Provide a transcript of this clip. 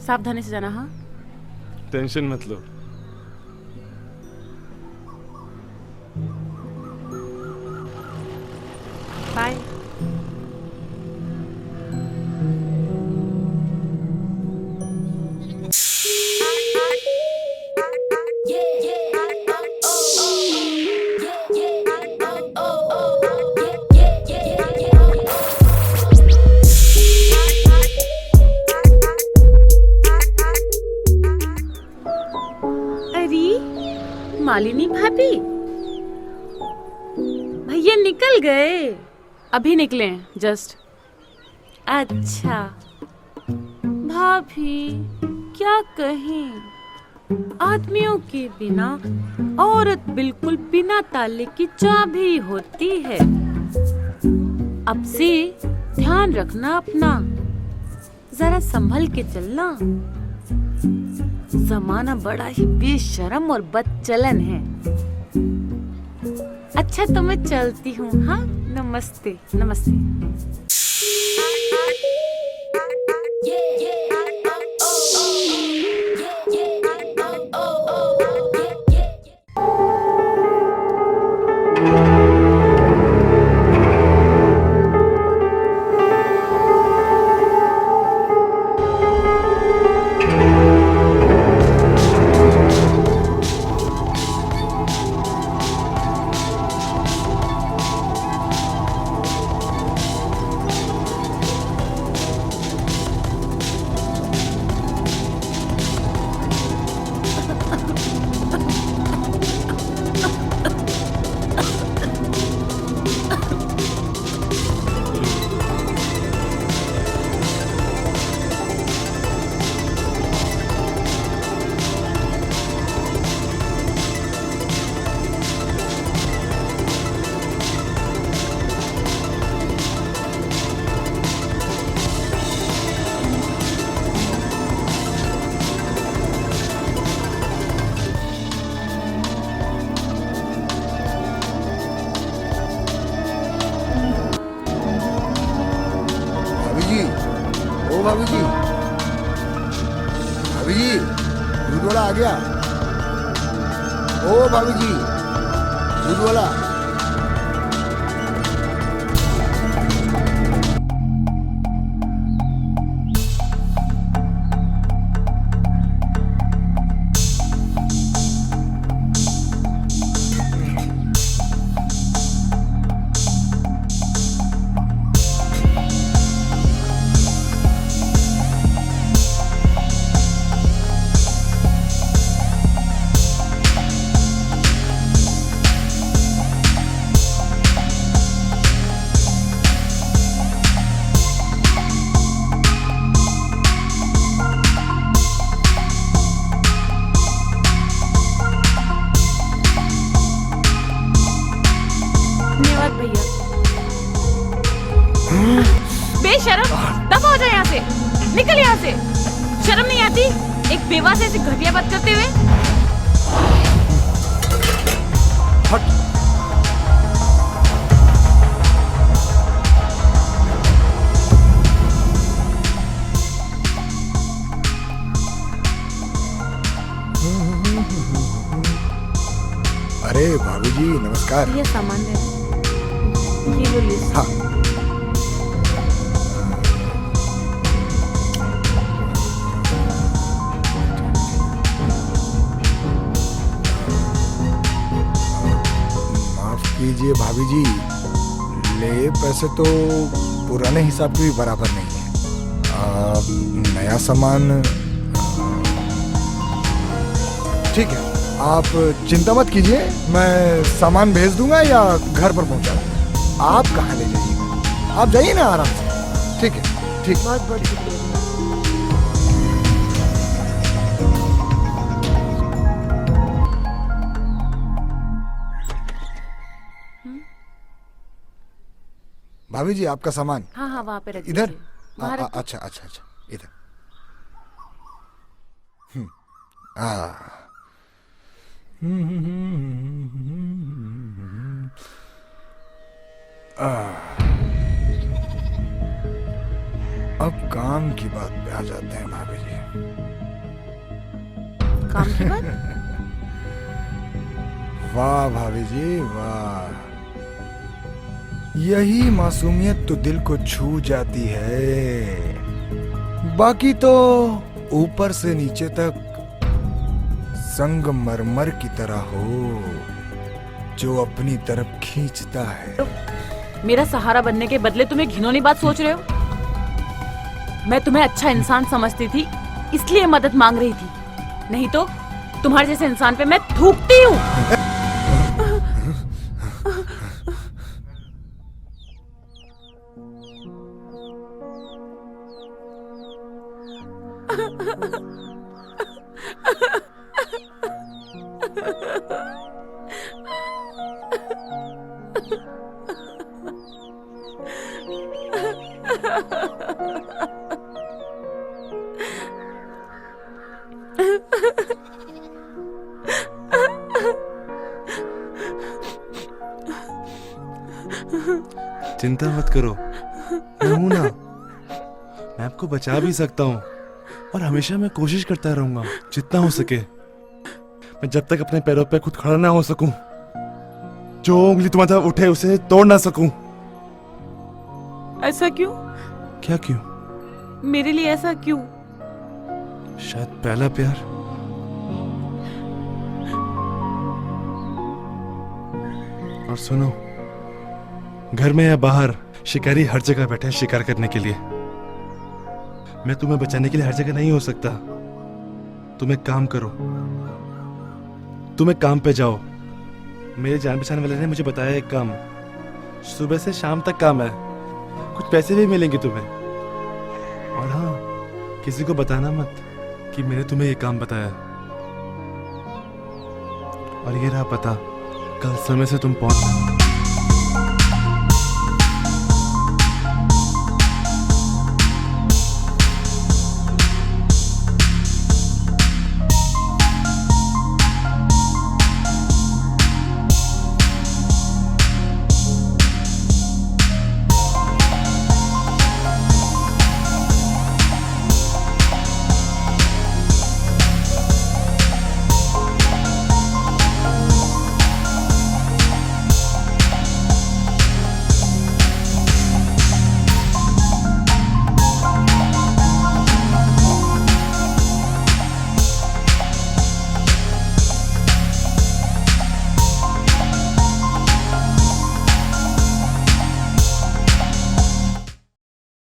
सावधानी से जाना। हाँ, टेंशन मत लो। बाय। अरे मालिनी भाभी, भैया निकल गए? अभी निकले हैं जस्ट। अच्छा भाभी, क्या कहें, आदमियों के बिना औरत बिल्कुल बिना ताले की चाबी होती है। अब से ध्यान रखना अपना, जरा संभल के चलना। जमाना बड़ा ही बेशर्म और बदचलन है। अच्छा तो मैं चलती हूँ। हाँ, नमस्ते नमस्ते। भाभी जी, भाभी जी, दूध वाला आ गया। ओ भाभी जी, दूध वाला। बेशरम, दफा हो जाए यहाँ से, निकल यहाँ से। शर्म नहीं आती एक बेवा से ऐसी घटिया बात करते हुए? हट। अरे भाभी जी नमस्कार। ये सामान है, ये लो लिस्ट। हाँ। कीजिए भाभी जी, ले पैसे तो पुराने हिसाब के भी बराबर नहीं है। नया सामान ठीक है, आप चिंता मत कीजिए, मैं सामान भेज दूंगा या घर पर पहुंचा दूंगा। आप कहाँ ले जाइएगा, आप जाइए ना आराम से। ठीक है, ठीक। बहुत बहुत शुक्रिया। भाभी जी आपका सामान। हाँ हाँ, वहाँ पे रख इधर। दीजिए। अच्छा अच्छा अच्छा, इधर। अब काम की बात पे आ जाते हैं भाभी जी। काम की बात? वाह भाभी जी वाह, यही मासूमियत तो दिल को छू जाती है। बाकी तो ऊपर से नीचे तक संगमरमर की तरह हो, जो अपनी तरफ खींचता है। मेरा सहारा बनने के बदले तुम्हें घिनौनी बात सोच रहे हो? मैं तुम्हें अच्छा इंसान समझती थी, इसलिए मदद मांग रही थी, नहीं तो तुम्हारे जैसे इंसान पे मैं थूकती हूँ। चिंता मत करो, मैं हूं ना। मैं आपको बचा भी सकता हूँ और हमेशा मैं कोशिश करता रहूंगा जितना हो सके। मैं जब तक अपने पैरों पे खुद खड़ा ना हो सकूं, जो उंगली तुम्हारी तरफ उठे उसे तोड़ ना सकूं। ऐसा क्यों? क्या क्यों? मेरे लिए ऐसा क्यों? शायद पहला प्यार। और सुनो, घर में या बाहर शिकारी हर जगह बैठे हैं शिकार करने के लिए। मैं तुम्हें बचाने के लिए हर जगह नहीं हो सकता। तुम एक काम करो, तुम एक काम पे जाओ। मेरे जान पहचान वाले ने मुझे बताया एक काम, सुबह से शाम तक काम है, कुछ पैसे भी मिलेंगे तुम्हें। और हाँ, किसी को बताना मत कि मैंने तुम्हें ये काम बताया। और ये रहा पता, कल समय से तुम पहुंचना।